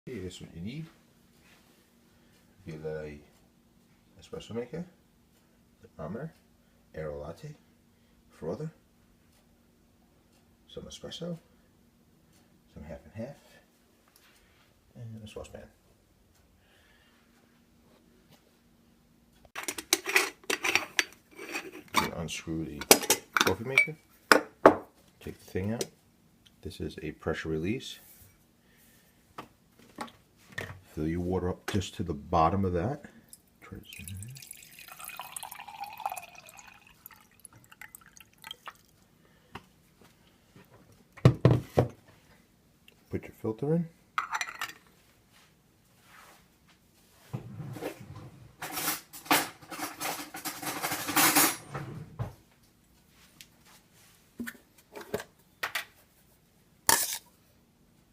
Okay, this is what you need. You get a espresso maker, thermometer, aero latte, frother, some espresso, some half and half, and a saucepan. You unscrew the coffee maker, take the thing out. This is a pressure release. Fill your water up just to the bottom of that. Try to zoom in. Put your filter in.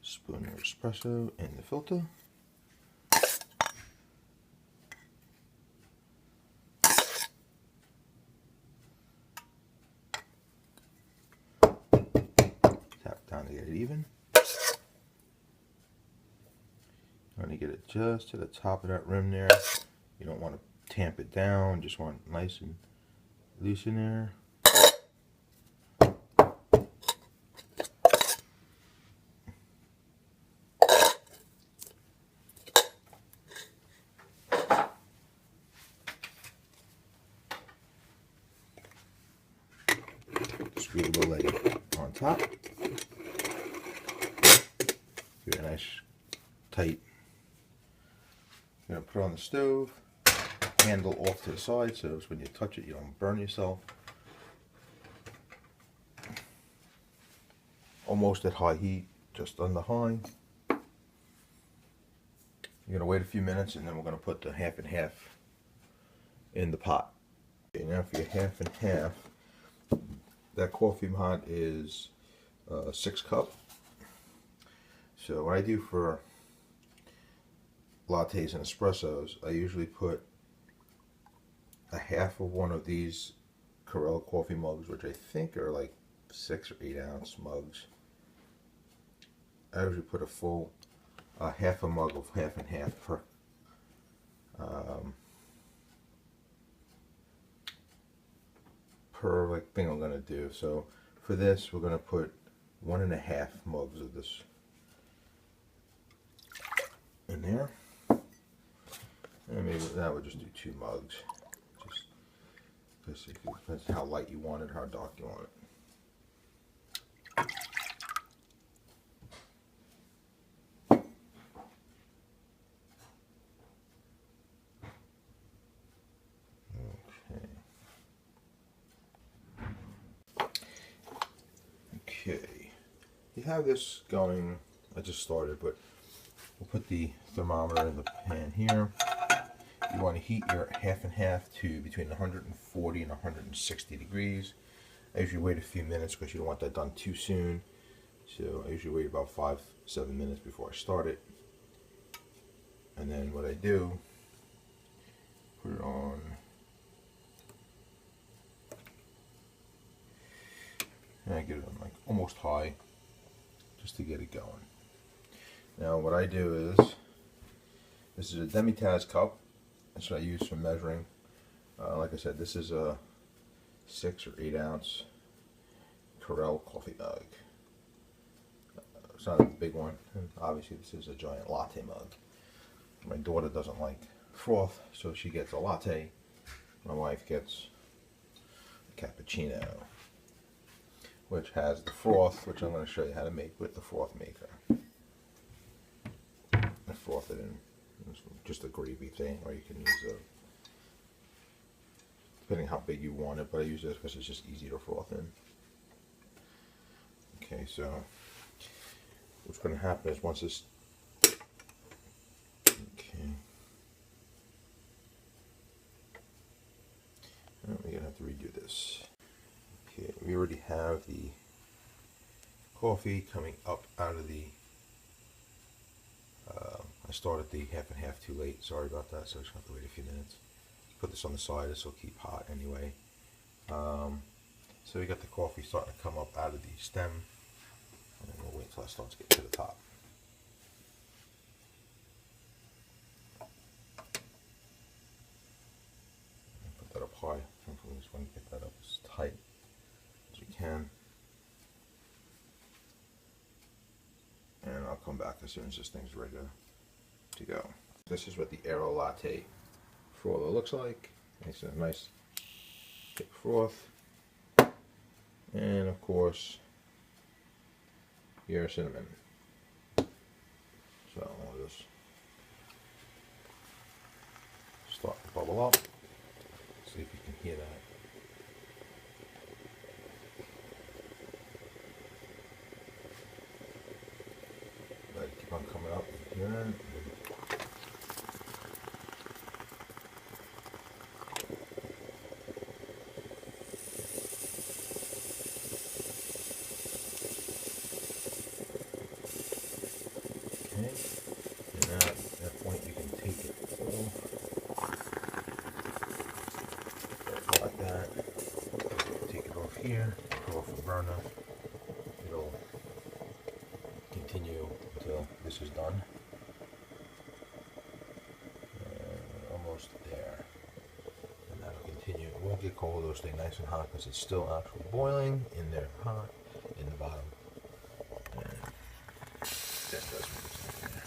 Spoon your espresso in the filter. Tap down to get it even. You want to get it just to the top of that rim there. You don't want to tamp it down, just want it nice and loose in there. Screw the little lid on top. Give it a nice tight. You're going to put it on the stove, handle off to the side so when you touch it you don't burn yourself. Almost at high heat, just under high. You're going to wait a few minutes and then we're going to put the half and half in the pot. Okay, now for your half and half, that coffee pot is 6 cup. So what I do for lattes and espressos, I usually put a half of one of these Corella coffee mugs, which I think are like 6 or 8 ounce mugs. I usually put a full half a mug of half and half per like thing I'm gonna do. So for this, we're gonna put 1.5 mugs of this in there. And maybe that would just do 2 mugs. Just depends how light you want it, how dark you want it. Okay. You have this going. I just started, but we'll put the thermometer in the pan here. You want to heat your half and half to between 140 and 160 degrees. I usually wait a few minutes because you don't want that done too soon. So I usually wait about 5-7 minutes before I start it. And then what I do, put it on. And I get it on like almost high just to get it going. Now what I do is, this is a demi-tasse cup. That's what I use for measuring. Like I said, this is a 6 or 8 ounce Corella coffee mug. It's not a big one. And obviously this is a giant latte mug. My daughter doesn't like froth, so she gets a latte. My wife gets a cappuccino, which has the froth, which I'm going to show you how to make with the froth maker. I froth it in just a gravy thing, or you can use a, depending how big you want it, but I use this because it's just easy to froth in. Okay, so what's going to happen is once this, okay, we're going to have to redo this. Okay, we already have the coffee coming up out of the, I started the half and half too late, sorry about that, so I just have to wait a few minutes. Put this on the side, this will keep hot anyway. So we got the coffee starting to come up out of the stem, and then we'll wait until it starts getting to the top. just want to get that up as tight as we can. And I'll come back as soon as this thing's ready to go. This is what the Aero Latte frother looks like. It's a nice thick froth. And of course, your cinnamon. So I'll just start to bubble up. See if you can hear that. Let it keep on coming up. You can hear that. Okay. And now at that point you can take it like that. Take it off here, go off the burner. It'll continue until this is done. Almost there. And that'll continue. It won't get cold, it'll stay nice and hot because it's still actually boiling in there hot in the bottom. And that does mix in there.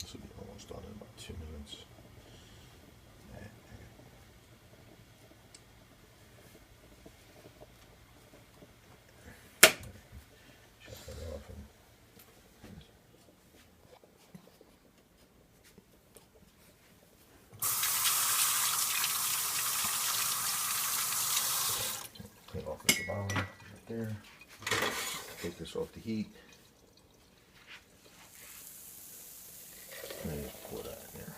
This will be almost done in about 2 minutes. Shut that off and clean off the bottom right there. Take this off the heat. And just pour that in there.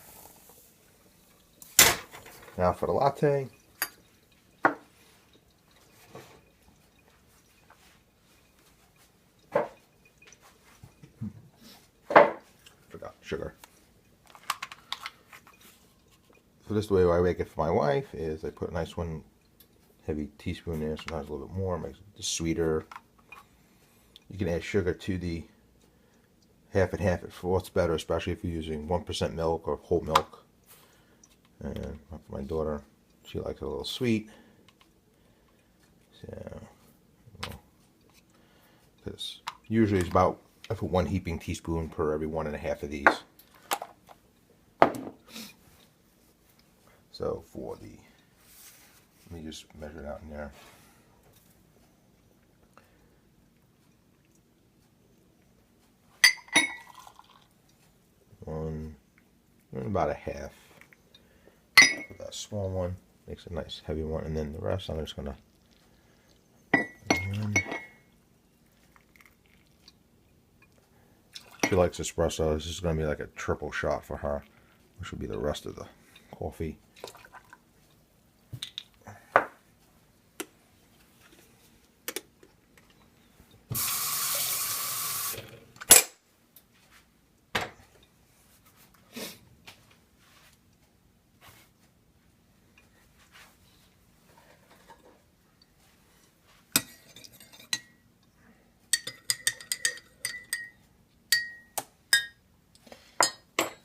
Now for the latte. Forgot sugar. So this is the way I make it for my wife is I put a nice one heavy teaspoon there, sometimes a little bit more, makes it sweeter. You can add sugar to the half and half. It froths better, especially if you're using 1% milk or whole milk. And for my daughter, she likes it a little sweet. So, because usually it's about, I put 1 heaping teaspoon per every 1.5 of these. So for the, let me just measure it out in there. About a half. Put that small one, makes a nice heavy one, and then the rest I'm just gonna. She likes espresso. This is gonna be like a triple shot for her, which will be the rest of the coffee.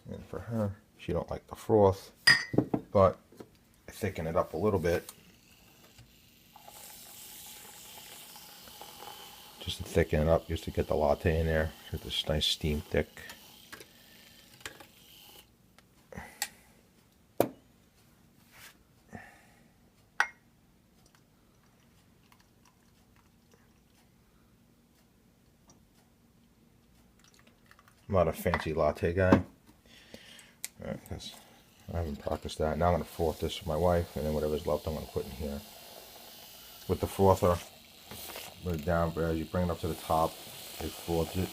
And for her, she don't like the froth, but I thicken it up a little bit. Just to thicken it up, just to get the latte in there. Get this nice steam thick. I'm not a fancy latte guy. Because I haven't practiced that. Now I'm going to froth this for my wife, and then whatever's left I'm going to put in here. With the frother, put it down, but as you bring it up to the top, it froths it.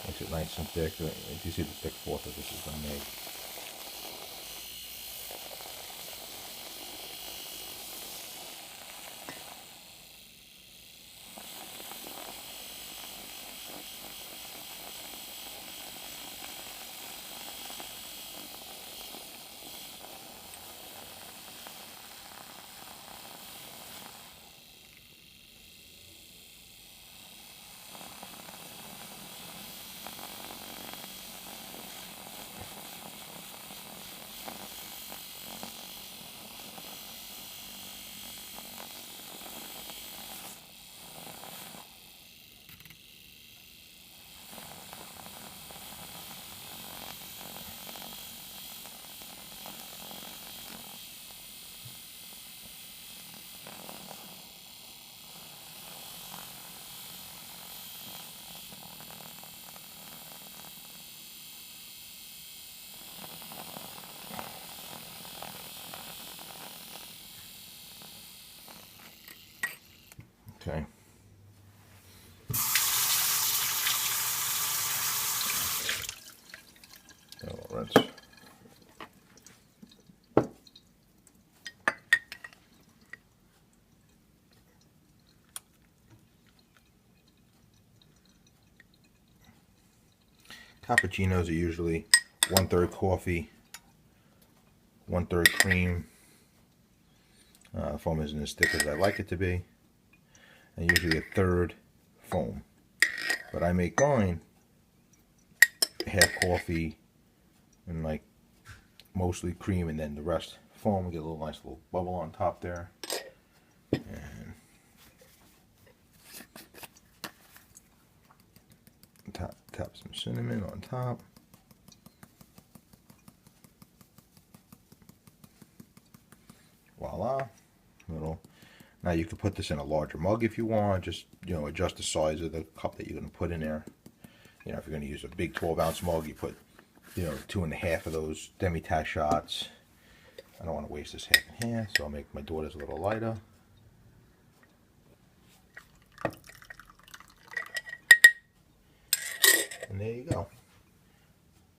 Makes it nice and thick. If you see the thick froth that this is going to make. Cappuccinos are usually 1/3 coffee, 1/3 cream. Foam isn't as thick as I like it to be, and usually 1/3 foam. But I make mine half coffee and like mostly cream, and then the rest foam. Get a little nice little bubble on top there, and tap some cinnamon on top. Voila. Little. Now you could put this in a larger mug if you want. Just, you know, adjust the size of the cup that you're going to put in there. You know, if you're going to use a big 12-ounce mug, you put, you know, 2.5 of those demi-tasse shots. I don't want to waste this half and half, so I'll make my daughter's a little lighter. And there you go.